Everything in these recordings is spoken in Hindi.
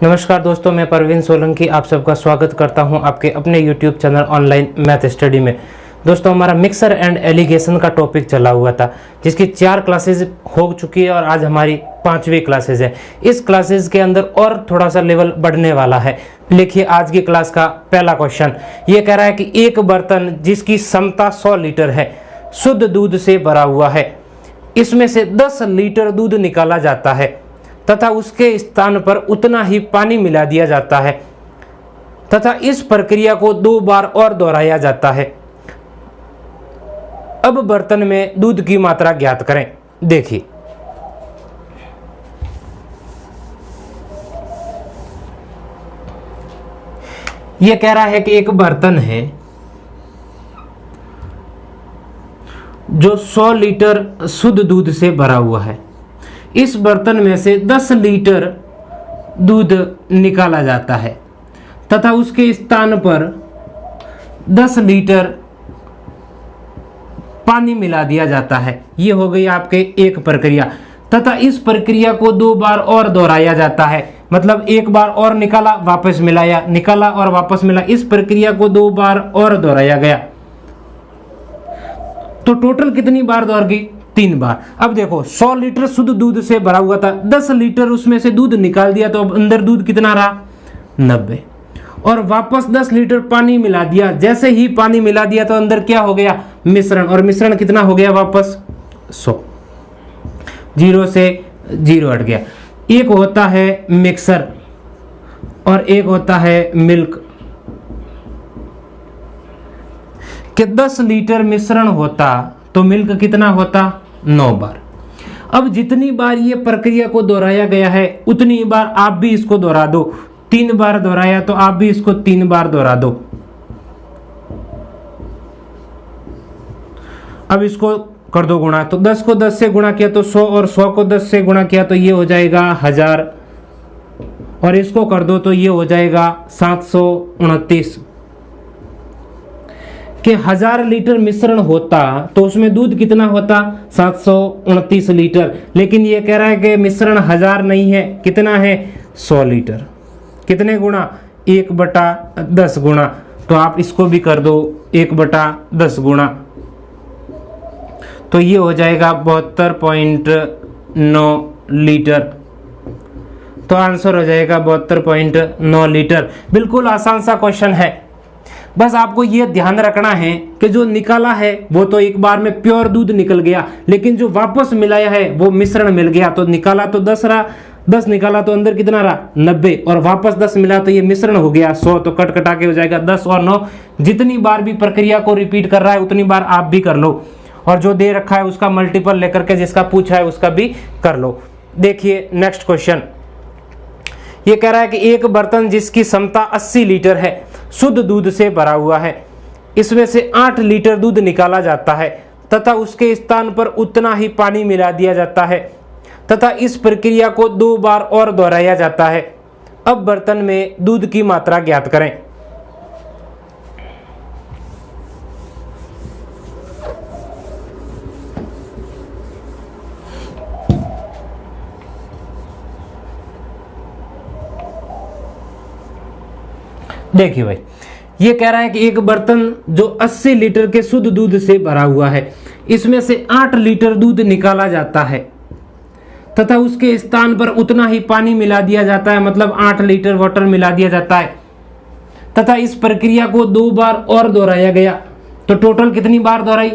नमस्कार दोस्तों, मैं परवीन सोलंकी आप सबका स्वागत करता हूं आपके अपने YouTube channel online math study में। दोस्तों, हमारा मिक्सर एंड एलिगेशन का टॉपिक चला हुआ था, जिसकी 4 क्लासेज हो चुकी है और आज हमारी 5वीं क्लासेज है। इस क्लासेज के अंदर और थोड़ा सा लेवल बढ़ने वाला है। लिखिए आज की क्लास का पहला क्वेश्चन। ये कह रहा है कि एक बर्तन जिसकी क्षमता 100 लीटर है, शुद्ध दूध से भरा हुआ है। इसमें से 10 लीटर दूध निकाला जाता है तथा उसके स्थान पर उतना ही पानी मिला दिया जाता है तथा इस प्रक्रिया को 2 बार और दोहराया जाता है। अब बर्तन में दूध की मात्रा ज्ञात करें। देखिए, यह कह रहा है कि एक बर्तन है जो 100 लीटर शुद्ध दूध से भरा हुआ है। इस बर्तन में से 10 लीटर दूध निकाला जाता है तथा उसके स्थान पर 10 लीटर पानी मिला दिया जाता है। ये हो गई आपके एक प्रक्रिया तथा इस प्रक्रिया को 2 बार और दोहराया जाता है। मतलब एक बार और निकाला, वापस मिलाया, निकाला और वापस मिला। इस प्रक्रिया को 2 बार और दोहराया गया। तो टोटल कितनी बार दोहर गई? 3 बार। अब देखो, 100 लीटर शुद्ध दूध से भरा हुआ था, 10 लीटर उसमें से दूध निकाल दिया, तो अब अंदर दूध कितना रहा? 90। और वापस 10 लीटर पानी मिला दिया। जैसे ही पानी मिला दिया तो अंदर क्या हो गया? मिश्रण। और मिश्रण कितना हो गया? वापस 100। 0 से 0 हट गया। एक होता है मिक्सर और एक होता है मिल्क। कि 10 लीटर मिश्रण होता तो मिल्क कितना होता? 9 बार। अब जितनी बार ये प्रक्रिया को दोहराया गया है उतनी बार आप भी इसको दोहरा दो। 3 बार दोहराया तो आप भी इसको 3 बार दोहरा दो। अब इसको कर दो गुणा, तो 10 को 10 से गुणा किया तो 100 और 100 को 10 से गुणा किया तो ये हो जाएगा 1000 और इसको कर दो तो ये हो जाएगा 729। कि 1000 लीटर मिश्रण होता तो उसमें दूध कितना होता? 729 लीटर। लेकिन ये कह रहा है कि मिश्रण 1000 नहीं है, कितना है? 100 लीटर। कितने गुणा? 1/10 गुणा। तो आप इसको भी कर दो 1/10 गुणा, तो ये हो जाएगा 72.9 लीटर। तो आंसर हो जाएगा 72.9 लीटर। बिल्कुल आसान सा क्वेश्चन है। बस आपको यह ध्यान रखना है कि जो निकाला है वो तो एक बार में प्योर दूध निकल गया, लेकिन जो वापस मिलाया है वो मिश्रण मिल गया। तो निकाला तो 10 रहा, 10 निकाला तो अंदर कितना रहा? 90 और वापस 10 मिला तो ये मिश्रण हो गया 100। तो कट कटा के हो जाएगा 10 और 9। जितनी बार भी प्रक्रिया को रिपीट कर रहा है उतनी बार आप भी कर लो, और जो दे रखा है उसका मल्टीपल लेकर के जिसका पूछा है उसका भी कर लो। देखिए नेक्स्ट क्वेश्चन। ये कह रहा है कि एक बर्तन जिसकी क्षमता 80 लीटर है, शुद्ध दूध से भरा हुआ है। इसमें से 8 लीटर दूध निकाला जाता है तथा उसके स्थान पर उतना ही पानी मिला दिया जाता है तथा इस प्रक्रिया को 2 बार और दोहराया जाता है। अब बर्तन में दूध की मात्रा ज्ञात करें। देखिए भाई, ये कह रहा है कि एक बर्तन जो 80 लीटर के शुद्ध दूध से भरा हुआ है, इसमें से 8 लीटर दूध निकाला जाता है तथा उसके स्थान पर उतना ही पानी मिला दिया जाता है। मतलब 8 लीटर वाटर मिला दिया जाता है तथा इस प्रक्रिया को 2 बार और दोहराया गया। तो टोटल कितनी बार दोहराई?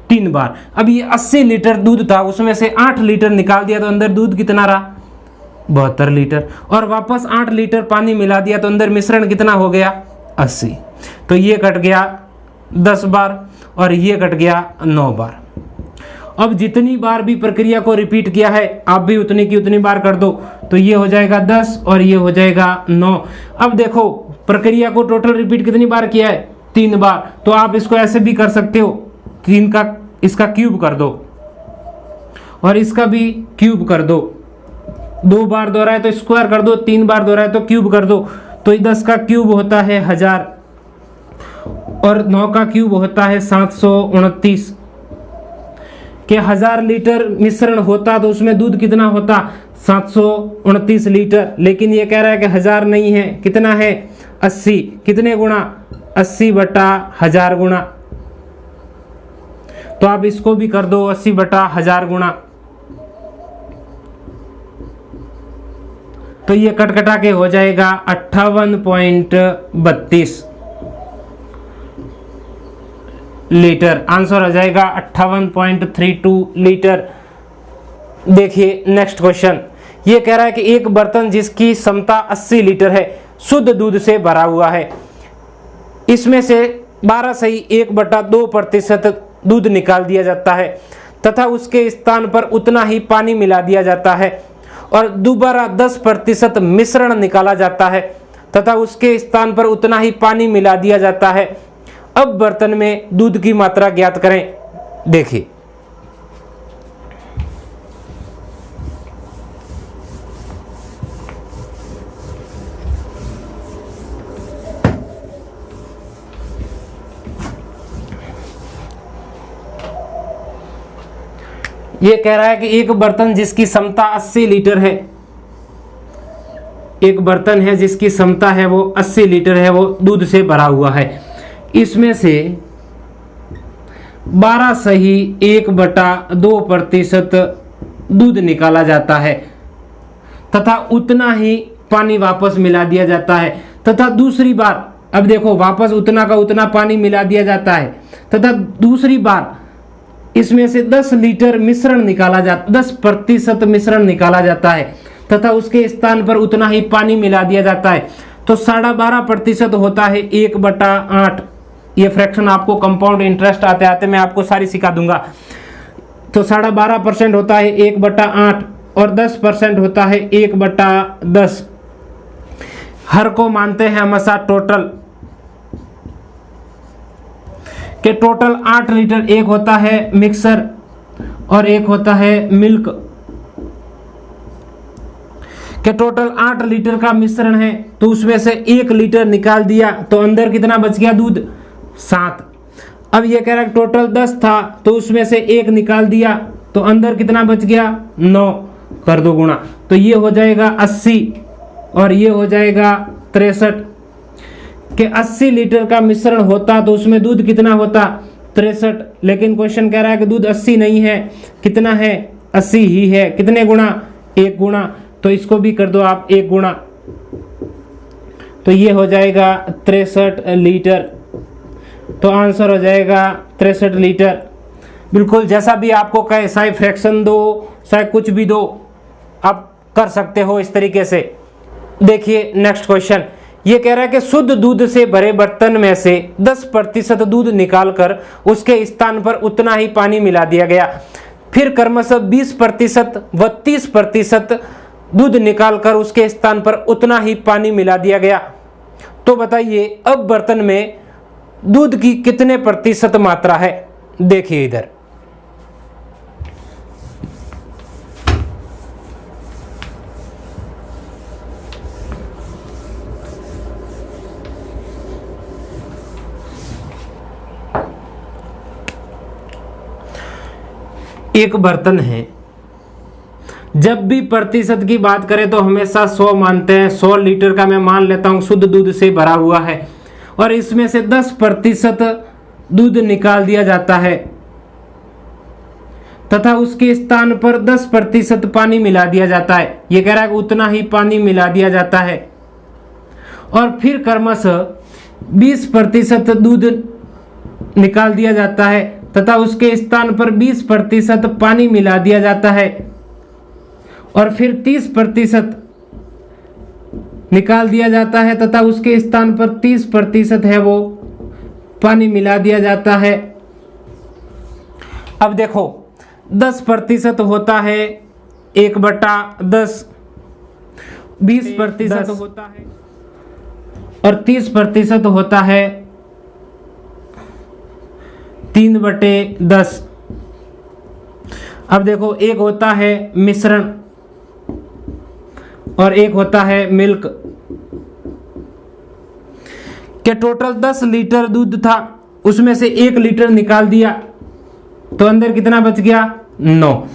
3 बार। अब ये 80 लीटर दूध था, उसमें से 8 लीटर निकाल दिया तो अंदर दूध कितना रहा? 72 लीटर। और वापस 8 लीटर पानी मिला दिया तो अंदर मिश्रण कितना हो गया? 80। तो ये कट गया 10 बार और ये कट गया 9 बार। अब जितनी बार भी प्रक्रिया को रिपीट किया है आप भी उतनी की उतनी बार कर दो, तो ये हो जाएगा 10 और ये हो जाएगा 9। अब देखो, प्रक्रिया को टोटल रिपीट कितनी बार किया है? 3 बार। तो आप इसको ऐसे भी कर सकते हो, 3 का इसका क्यूब कर दो और इसका भी क्यूब कर दो। 2 बार दोहराए तो स्क्वायर कर दो, 3 बार दोहराए तो क्यूब कर दो। तो 10 का क्यूब होता है 1000 और 9 का क्यूब होता है 729। कि 1000 लीटर मिश्रण होता तो उसमें दूध कितना होता? 729 लीटर, लेकिन ये कह रहा है कि 1000 नहीं है, कितना है 80, कितने गुणा 80/1000 गुणा, तो आप इसको भी कर दो 80/1000 गुणा, तो ये कटकटा के हो जाएगा 58.32 लीटर, आंसर हो जाएगा 58.32 लीटर। देखिए नेक्स्ट क्वेश्चन, ये कह रहा है कि एक बर्तन जिसकी क्षमता 80 लीटर है शुद्ध दूध से भरा हुआ है, इसमें से 12.1/2% दूध निकाल दिया जाता है तथा उसके स्थान पर उतना ही पानी मिला दिया जाता है और दोबारा 10% मिश्रण निकाला जाता है तथा उसके स्थान पर उतना ही पानी मिला दिया जाता है। अब बर्तन में दूध की मात्रा ज्ञात करें। देखिए ये कह रहा है कि एक बर्तन जिसकी क्षमता 80 लीटर है, एक बर्तन है जिसकी क्षमता है वो 80 लीटर है, वो दूध से भरा हुआ है, इसमें से 12.1/2% दूध निकाला जाता है तथा उतना ही पानी वापस मिला दिया जाता है तथा दूसरी बार, अब देखो वापस उतना का उतना पानी मिला दिया जाता है तथा दूसरी बार इसमें से 10 लीटर मिश्रण निकाला जाता, 10% मिश्रण निकाला जाता है तथा उसके स्थान पर उतना ही पानी मिला दिया जाता है, तो 12.5% होता है 1/8। ये फ्रैक्शन आपको कंपाउंड इंटरेस्ट आते आते मैं आपको सारी सिखा दूंगा। तो 12.5% होता है 1/8 और 10% होता है 1/10। हर को मानते हैं हमेशा टोटल के टोटल 8 लीटर, एक होता है मिक्सर और एक होता है मिल्क, के टोटल 8 लीटर का मिश्रण है, तो उसमें से 1 लीटर निकाल दिया तो अंदर कितना बच गया दूध 7। अब ये कह रहा है टोटल 10 था तो उसमें से 1 निकाल दिया तो अंदर कितना बच गया 9, कर दो गुणा, तो ये हो जाएगा 80 और ये हो जाएगा 63 के 80 लीटर का मिश्रण होता तो उसमें दूध कितना होता 63, लेकिन क्वेश्चन कह रहा है कि दूध 80 नहीं है, कितना है 80 ही है, कितने गुणा 1 गुणा, तो इसको भी कर दो आप 1 गुणा, तो ये हो जाएगा 63 लीटर, तो आंसर हो जाएगा 63 लीटर। बिल्कुल जैसा भी आपको कहे, चाहे फ्रैक्शन दो चाहे कुछ भी दो, आप कर सकते हो इस तरीके से। देखिए नेक्स्ट क्वेश्चन, ये कह रहा है कि शुद्ध दूध से भरे बर्तन में से 10% दूध निकालकर उसके स्थान पर उतना ही पानी मिला दिया गया, फिर क्रमशः 20% व 30% दूध निकालकर उसके स्थान पर उतना ही पानी मिला दिया गया, तो बताइए अब बर्तन में दूध की कितने प्रतिशत मात्रा है। देखिए इधर एक बर्तन है, जब भी प्रतिशत की बात करें तो हमेशा 100 मानते हैं। 100 लीटर का मैं मान लेता हूं शुद्ध दूध से भरा हुआ है और इसमें से 10% दूध निकाल दिया जाता है तथा उसके स्थान पर 10% पानी मिला दिया जाता है। यह कह रहा है कि उतना ही पानी मिला दिया जाता है और फिर क्रमशः 20% दूध निकाल दिया जाता है तथा उसके स्थान पर 20% पानी मिला दिया जाता है और फिर 30% निकाल दिया जाता है तथा उसके स्थान पर 30% है वो पानी मिला दिया जाता है। अब देखो 10% होता है 1/10, 20% होता है और 30% होता है 3/10। अब देखो एक होता है मिश्रण और एक होता है मिल्क, के टोटल 10 लीटर दूध था, उसमें से 1 लीटर निकाल दिया तो अंदर कितना बच गया 9।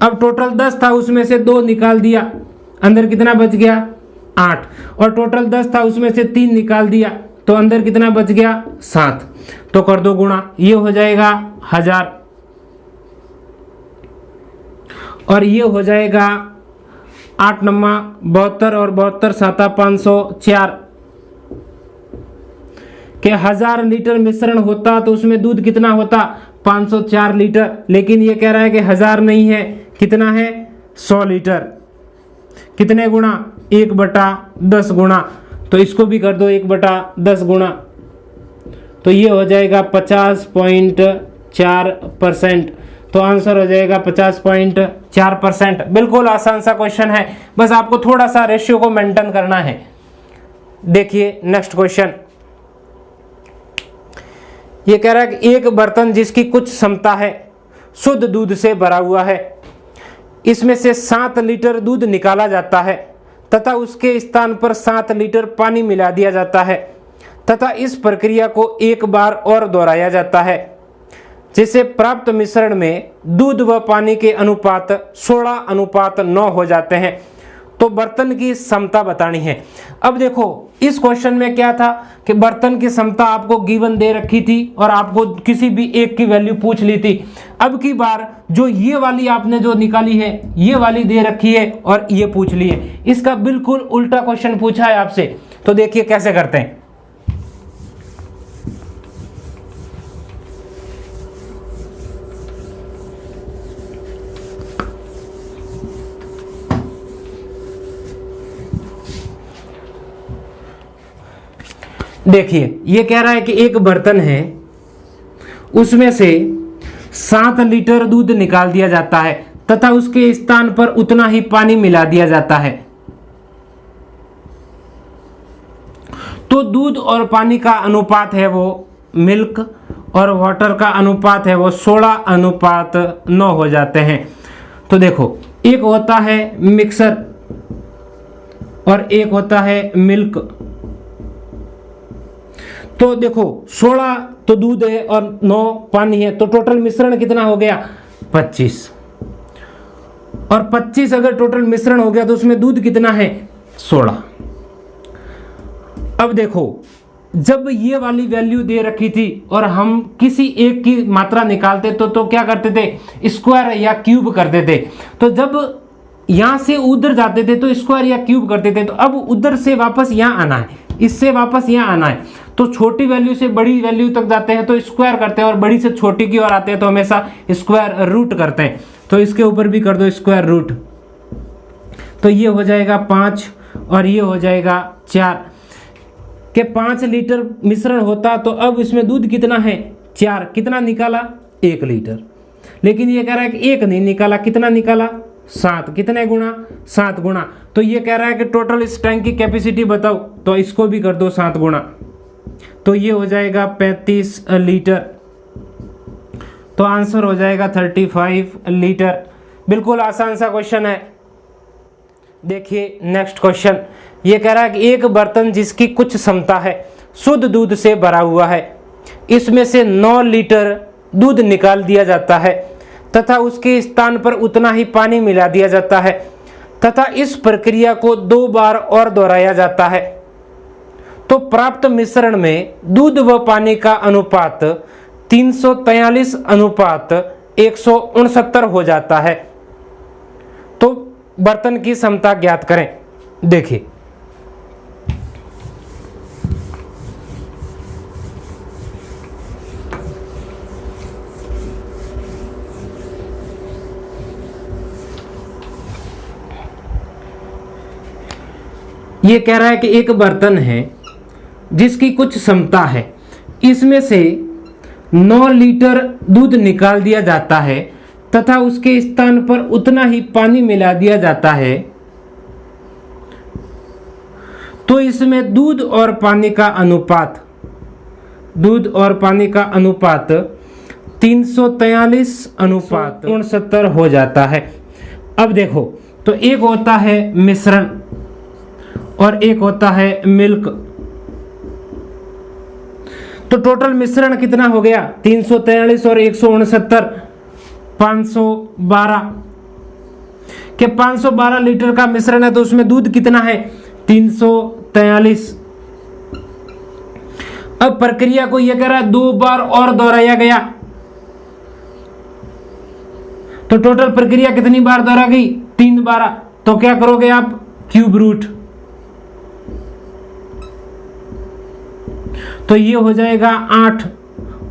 अब टोटल 10 था, उसमें से 2 निकाल दिया, अंदर कितना बच गया 8। और टोटल 10 था, उसमें से 3 निकाल दिया, तो अंदर कितना बच गया 7। तो कर दो गुणा, ये हो जाएगा 1000 और ये हो जाएगा 8 नम्मा 72 और 72 साता 504 के 1000 लीटर मिश्रण होता तो उसमें दूध कितना होता 504 लीटर। लेकिन ये कह रहा है कि 1000 नहीं है, कितना है 100 लीटर। कितने गुणा 1/10 गुणा, तो इसको भी कर दो 1/10 गुणा, तो ये हो जाएगा 50.4%। तो आंसर हो जाएगा 50.4%। बिल्कुल आसान सा क्वेश्चन है, बस आपको थोड़ा सा रेशियो को मेंटेन करना है। देखिए नेक्स्ट क्वेश्चन, ये कह रहा है कि एक बर्तन जिसकी कुछ क्षमता है शुद्ध दूध से भरा हुआ है, इसमें से 7 लीटर दूध निकाला जाता है तथा उसके स्थान पर 7 लीटर पानी मिला दिया जाता है तथा इस प्रक्रिया को एक बार और दोहराया जाता है, जिससे प्राप्त मिश्रण में दूध व पानी के अनुपात 16:9 हो जाते हैं। तो बर्तन की क्षमता बतानी है। अब देखो इस क्वेश्चन में क्या था कि बर्तन की क्षमता आपको गिवन दे रखी थी और आपको किसी भी एक की वैल्यू पूछ ली थी। अब की बार जो ये वाली आपने जो निकाली है, ये वाली दे रखी है और ये पूछ ली है। इसका बिल्कुल उल्टा क्वेश्चन पूछा है आपसे। तो देखिए कैसे करते हैं। देखिए ये कह रहा है कि एक बर्तन है, उसमें से 7 लीटर दूध निकाल दिया जाता है तथा उसके स्थान पर उतना ही पानी मिला दिया जाता है। तो दूध और पानी का अनुपात है वो मिल्क और वाटर का अनुपात है वो 16:9 हो जाते हैं। तो देखो एक होता है मिक्सर और एक होता है मिल्क। तो देखो 16 तो दूध है और 9 पानी है, तो टोटल मिश्रण कितना हो गया 25। और 25 अगर टोटल मिश्रण हो गया तो उसमें दूध कितना है 16। अब देखो जब ये वाली वैल्यू दे रखी थी और हम किसी एक की मात्रा निकालते तो क्या करते थे स्क्वायर या क्यूब करते थे। तो जब यहां से उधर जाते थे तो स्क्वायर या क्यूब करते थे। तो अब उधर से वापस यहां आना है, इससे वापस यहां आना है। तो छोटी वैल्यू से बड़ी वैल्यू तक जाते हैं तो स्क्वायर करते हैं और बड़ी से छोटी की ओर आते हैं तो हमेशा स्क्वायर रूट करते हैं। तो इसके ऊपर भी कर दो स्क्वायर रूट, तो ये हो जाएगा 5 और ये हो जाएगा 4 के 5 लीटर मिश्रण होता। तो अब इसमें दूध कितना है 4, कितना निकाला 1 लीटर। लेकिन ये कह रहा है कि 1 नहीं निकाला, कितना निकाला 7। कितने गुणा 7 गुणा। तो ये कह रहा है कि टोटल इस टैंक की कैपेसिटी बताओ, तो इसको भी कर दो 7 गुणा, तो ये हो जाएगा 35 लीटर। तो आंसर हो जाएगा 35 लीटर। बिल्कुल आसान सा क्वेश्चन है। देखिए नेक्स्ट क्वेश्चन, ये कह रहा है कि एक बर्तन जिसकी कुछ क्षमता है शुद्ध दूध से भरा हुआ है, इसमें से 9 लीटर दूध निकाल दिया जाता है तथा उसके स्थान पर उतना ही पानी मिला दिया जाता है तथा इस प्रक्रिया को 2 बार और दोहराया जाता है। तो प्राप्त मिश्रण में दूध व पानी का अनुपात 343:169 हो जाता है। तो बर्तन की क्षमता ज्ञात करें। देखिए ये कह रहा है कि एक बर्तन है जिसकी कुछ क्षमता है, इसमें से 9 लीटर दूध निकाल दिया जाता है तथा उसके स्थान पर उतना ही पानी मिला दिया जाता है। तो इसमें दूध और पानी का अनुपात 343:69 हो जाता है। अब देखो तो एक होता है मिश्रण और एक होता है मिल्क। तो टोटल मिश्रण कितना हो गया 343 और 169। 512 के 512 लीटर का मिश्रण है तो उसमें दूध कितना है 343। अब प्रक्रिया को यह कह रहा है 2 बार और दोहराया गया, तो टोटल प्रक्रिया कितनी बार दोहरा गई 3 बार। तो क्या करोगे आप क्यूब रूट, तो ये हो जाएगा 8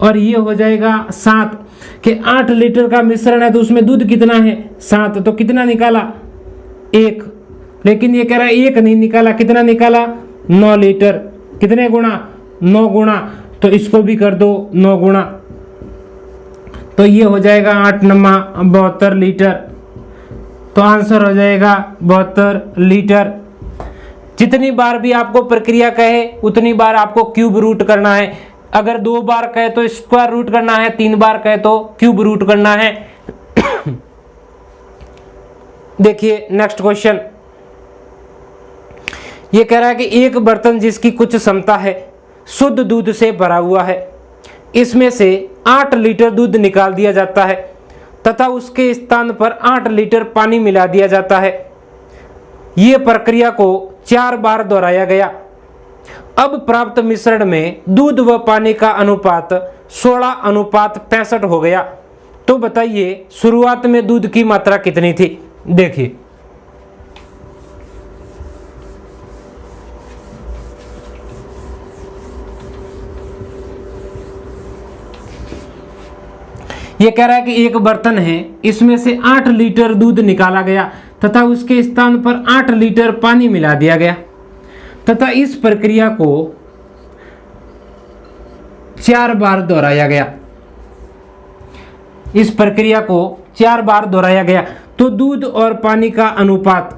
और ये हो जाएगा 7 कि 8 लीटर का मिश्रण है तो उसमें दूध कितना है 7, तो कितना निकाला 1, लेकिन ये कह रहा है 1 नहीं निकाला, कितना निकाला 9 लीटर। कितने गुणा 9 गुणा, तो इसको भी कर दो 9 गुणा, तो ये हो जाएगा 8 नमा 72 लीटर। तो आंसर हो जाएगा 72 लीटर। जितनी बार भी आपको प्रक्रिया कहे उतनी बार आपको क्यूब रूट करना है। अगर 2 बार कहे तो स्क्वायर रूट करना है, 3 बार कहे तो क्यूब रूट करना है। देखिए नेक्स्ट क्वेश्चन, ये कह रहा है कि एक बर्तन जिसकी कुछ क्षमता है शुद्ध दूध से भरा हुआ है, इसमें से 8 लीटर दूध निकाल दिया जाता है तथा उसके स्थान पर 8 लीटर पानी मिला दिया जाता है। यह प्रक्रिया को 4 बार दोहराया गया। अब प्राप्त मिश्रण में दूध व पानी का अनुपात 16:65 हो गया। तो बताइए शुरुआत में दूध की मात्रा कितनी थी। देखिए ये कह रहा है कि एक बर्तन है, इसमें से 8 लीटर दूध निकाला गया तथा उसके स्थान पर 8 लीटर पानी मिला दिया गया तथा इस प्रक्रिया को 4 बार दोहराया गया। इस प्रक्रिया को 4 बार दोहराया गया तो दूध और पानी का अनुपात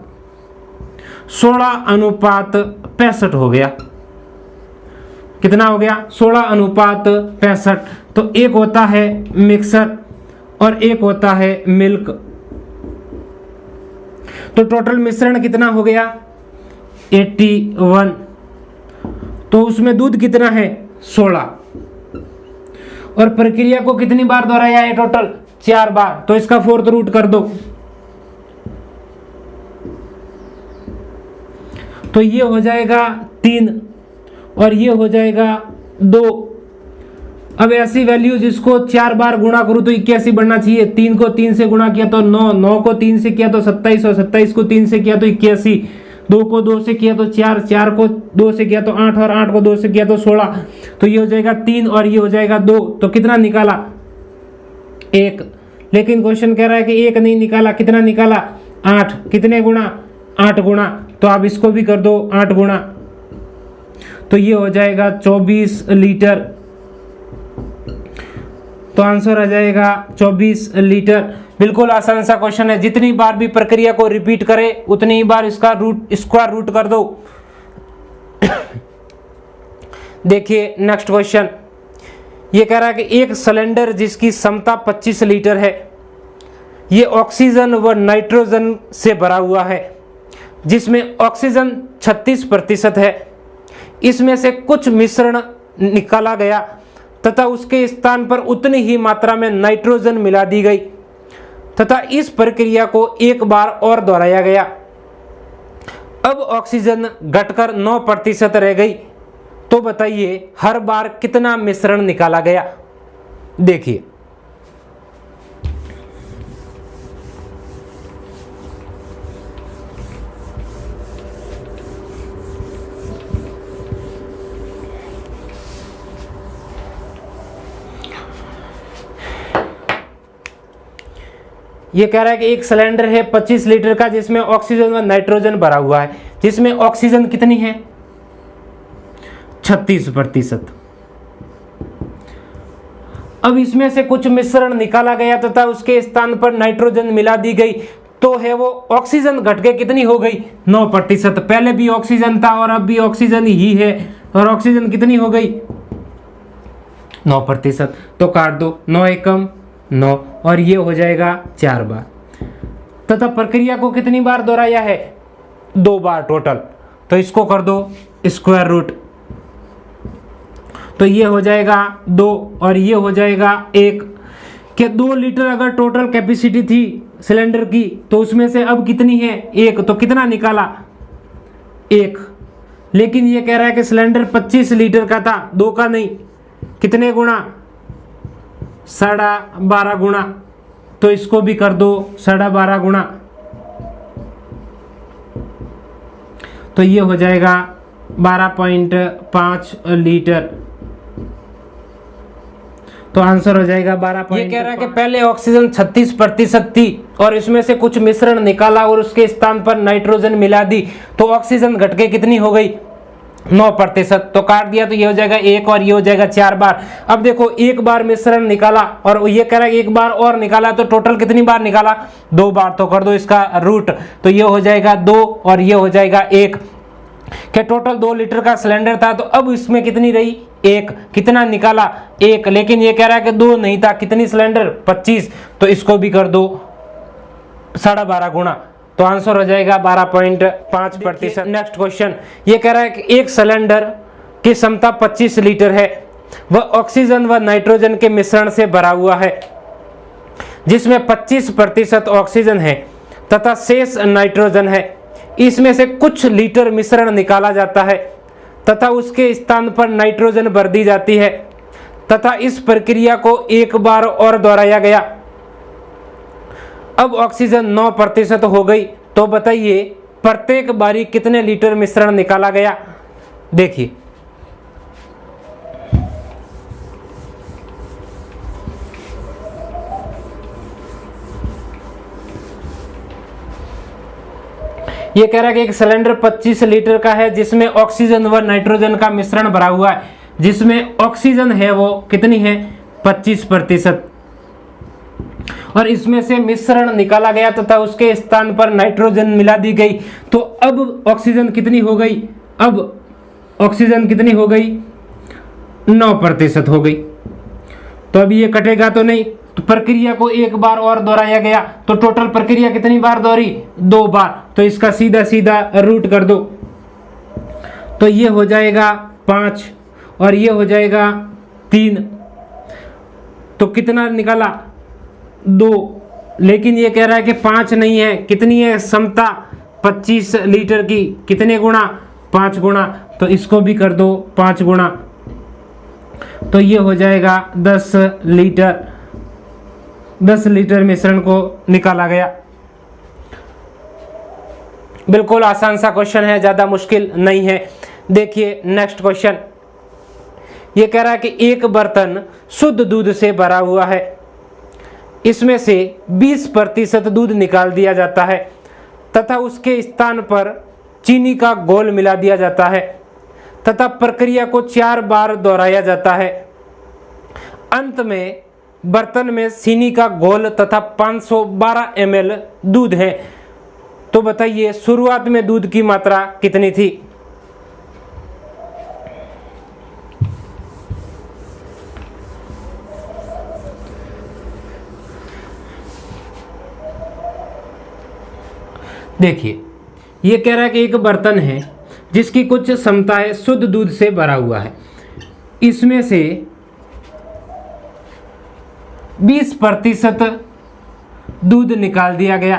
16:65 हो गया। कितना हो गया 16:65। तो एक होता है मिक्सर और एक होता है मिल्क, तो टोटल मिश्रण कितना हो गया 81। तो उसमें दूध कितना है 16 और प्रक्रिया को कितनी बार दोहराया है टोटल 4 बार, तो इसका 4th रूट कर दो। तो ये हो जाएगा 3 और ये हो जाएगा 2। अब ऐसी वैल्यू जिसको 4 बार गुणा करूं तो 81 बढ़ना चाहिए। 3 को 3 से गुणा किया तो 9, 9 को 3 से किया तो 27 और 27 को 3 से किया तो 81, 2 को 2 से किया तो 4, 4 को 2 से किया तो 8 और 8 को 2 से किया तो 16। तो ये हो जाएगा 3 और ये हो जाएगा 2। तो कितना निकाला 1, लेकिन क्वेश्चन कह रहा है कि 1 नहीं निकाला, कितना निकाला 8। कितने गुणा 8 गुणा, तो आप इसको भी कर दो 8 गुणा, तो ये हो जाएगा 24 लीटर। तो आंसर आ जाएगा 24 लीटर। बिल्कुल आसान सा क्वेश्चन है। जितनी बार भी प्रक्रिया को रिपीट करे उतनी ही बार इसका रूट स्क्वायर रूट कर दो। देखिए नेक्स्ट क्वेश्चन, ये कह रहा है कि एक सिलेंडर जिसकी क्षमता 25 लीटर है, ये ऑक्सीजन व नाइट्रोजन से भरा हुआ है, जिसमें ऑक्सीजन 36% है। इसमें से कुछ मिश्रण निकाला गया तथा उसके स्थान पर उतनी ही मात्रा में नाइट्रोजन मिला दी गई तथा इस प्रक्रिया को 1 बार और दोहराया गया। अब ऑक्सीजन घटकर 9% रह गई। तो बताइए हर बार कितना मिश्रण निकाला गया। देखिए ये कह रहा है कि एक सिलेंडर है 25 लीटर का, जिसमें ऑक्सीजन व नाइट्रोजन भरा हुआ है, जिसमें ऑक्सीजन कितनी है 36%। अब इसमें से कुछ मिश्रण निकाला गया तथा उसके स्थान पर नाइट्रोजन मिला दी गई, तो है वो ऑक्सीजन घट के कितनी हो गई 9%। पहले भी ऑक्सीजन था और अब भी ऑक्सीजन ही है, और ऑक्सीजन कितनी हो गई 9%। तो काट दो, 9 एकम 9 और ये हो जाएगा 4 बार तथा प्रक्रिया को कितनी बार दोहराया है 2 बार टोटल। तो इसको कर दो स्क्वायर रूट, तो ये हो जाएगा 2 और ये हो जाएगा 1 कि 2 लीटर अगर टोटल कैपेसिटी थी सिलेंडर की तो उसमें से अब कितनी है 1, तो कितना निकाला 1। लेकिन ये कह रहा है कि सिलेंडर 25 लीटर का था, 2 का नहीं, कितने गुना 12.5 गुना, तो इसको भी कर दो 12.5 गुना, तो ये हो जाएगा 12.5 लीटर। तो आंसर हो जाएगा 12। ये कह रहा है कि पहले ऑक्सीजन 36% थी और इसमें से कुछ मिश्रण निकाला और उसके स्थान पर नाइट्रोजन मिला दी, तो ऑक्सीजन घट के कितनी हो गई 9%। तो काट दिया तो ये हो जाएगा 1 और ये हो जाएगा 4 बार। अब देखो एक बार मिश्रण निकाला और ये कह रहा है एक बार और निकाला, तो टोटल कितनी बार निकाला 2 बार, तो कर दो इसका रूट, तो ये हो जाएगा 2 और ये हो जाएगा 1। कि टोटल 2 लीटर का सिलेंडर था, तो अब इसमें कितनी रही 1, कितना निकाला 1, लेकिन ये कह रहा है कि 2 नहीं था, कितनी सिलेंडर 25, तो इसको भी कर दो 12.5 गुना, तो आंसर हो जाएगा 12.5%। नेक्स्ट क्वेश्चन, ये कह रहा है कि एक सिलेंडर की क्षमता 25 लीटर है, वह ऑक्सीजन व नाइट्रोजन के मिश्रण से भरा हुआ है, जिसमें 25% ऑक्सीजन है तथा शेष नाइट्रोजन है। इसमें से कुछ लीटर मिश्रण निकाला जाता है तथा उसके स्थान पर नाइट्रोजन भर दी जाती है तथा इस प्रक्रिया को एक बार और दोहराया गया। अब ऑक्सीजन 9% हो गई, तो बताइए प्रत्येक बारी कितने लीटर मिश्रण निकाला गया। देखिए ये कह रहा है कि एक सिलेंडर 25 लीटर का है जिसमें ऑक्सीजन व नाइट्रोजन का मिश्रण भरा हुआ है, जिसमें ऑक्सीजन है वो कितनी है 25% और इसमें से मिश्रण निकाला गया तथा उसके स्थान पर नाइट्रोजन मिला दी गई। तो अब ऑक्सीजन कितनी हो गई, अब ऑक्सीजन कितनी हो गई 9% हो गई। तो अब ये कटेगा तो नहीं, तो प्रक्रिया को एक बार और दोहराया गया, तो टोटल प्रक्रिया कितनी बार दोहरी 2 बार, तो इसका सीधा सीधा रूट कर दो, तो ये हो जाएगा 5 और ये हो जाएगा 3, तो कितना निकाला 2, लेकिन ये कह रहा है कि 5 नहीं है, कितनी है क्षमता 25 लीटर की, कितने गुना 5 गुना, तो इसको भी कर दो 5 गुना, तो ये हो जाएगा 10 लीटर। 10 लीटर मिश्रण को निकाला गया। बिल्कुल आसान सा क्वेश्चन है, ज्यादा मुश्किल नहीं है। देखिए नेक्स्ट क्वेश्चन, ये कह रहा है कि एक बर्तन शुद्ध दूध से भरा हुआ है, इसमें से 20% दूध निकाल दिया जाता है तथा उसके स्थान पर चीनी का घोल मिला दिया जाता है तथा प्रक्रिया को 4 बार दोहराया जाता है। अंत में बर्तन में चीनी का घोल तथा 512 ml दूध है, तो बताइए शुरुआत में दूध की मात्रा कितनी थी। देखिए ये कह रहा है कि एक बर्तन है जिसकी कुछ क्षमता है शुद्ध दूध से भरा हुआ है, इसमें से 20% दूध निकाल दिया गया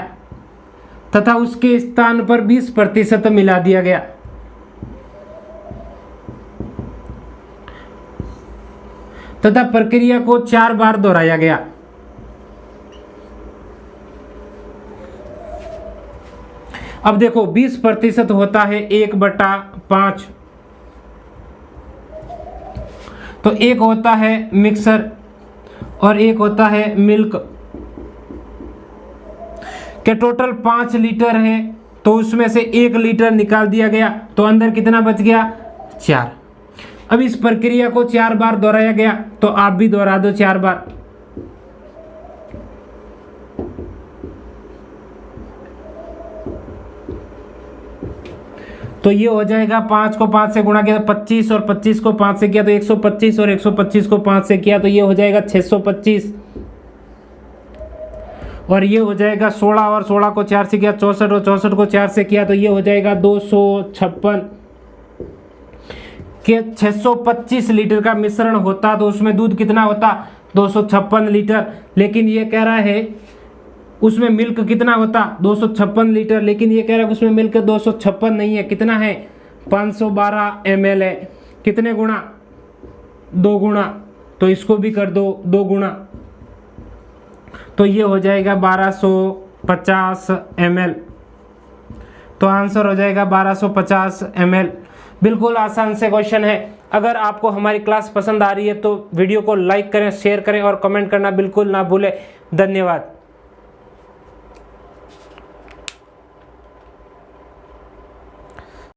तथा उसके स्थान पर 20% मिला दिया गया। तथा प्रक्रिया को 4 बार दोहराया गया। अब देखो 20% होता है 1/5, तो एक होता है मिक्सर और एक होता है मिल्क, के टोटल 5 लीटर है, तो उसमें से 1 लीटर निकाल दिया गया, तो अंदर कितना बच गया 4। अब इस प्रक्रिया को 4 बार दोहराया गया, तो आप भी दोहरा दो 4 बार। तो ये हो जाएगा 5 को 5 से गुणा किया तो 25 और 25 को 5 से किया तो 125 और 125 को 5 से किया तो ये हो जाएगा 625 और ये हो जाएगा 16 और 16 को 4 से किया 64 और 64 को 4 से किया तो ये हो जाएगा 256 के 625 लीटर का मिश्रण होता तो उसमें दूध कितना होता 256 लीटर, लेकिन ये कह रहा है उसमें मिल्क कितना होता 256 लीटर, लेकिन ये कह रहा है उसमें मिल्क 256 नहीं है, कितना है 512 ml है। कितने गुणा 2 गुणा, तो इसको भी कर दो 2 गुणा, तो ये हो जाएगा 1250 ml। तो आंसर हो जाएगा 1250 ml। बिल्कुल आसान से क्वेश्चन है। अगर आपको हमारी क्लास पसंद आ रही है तो वीडियो को लाइक करें, शेयर करें और कमेंट करना बिल्कुल ना भूलें। धन्यवाद।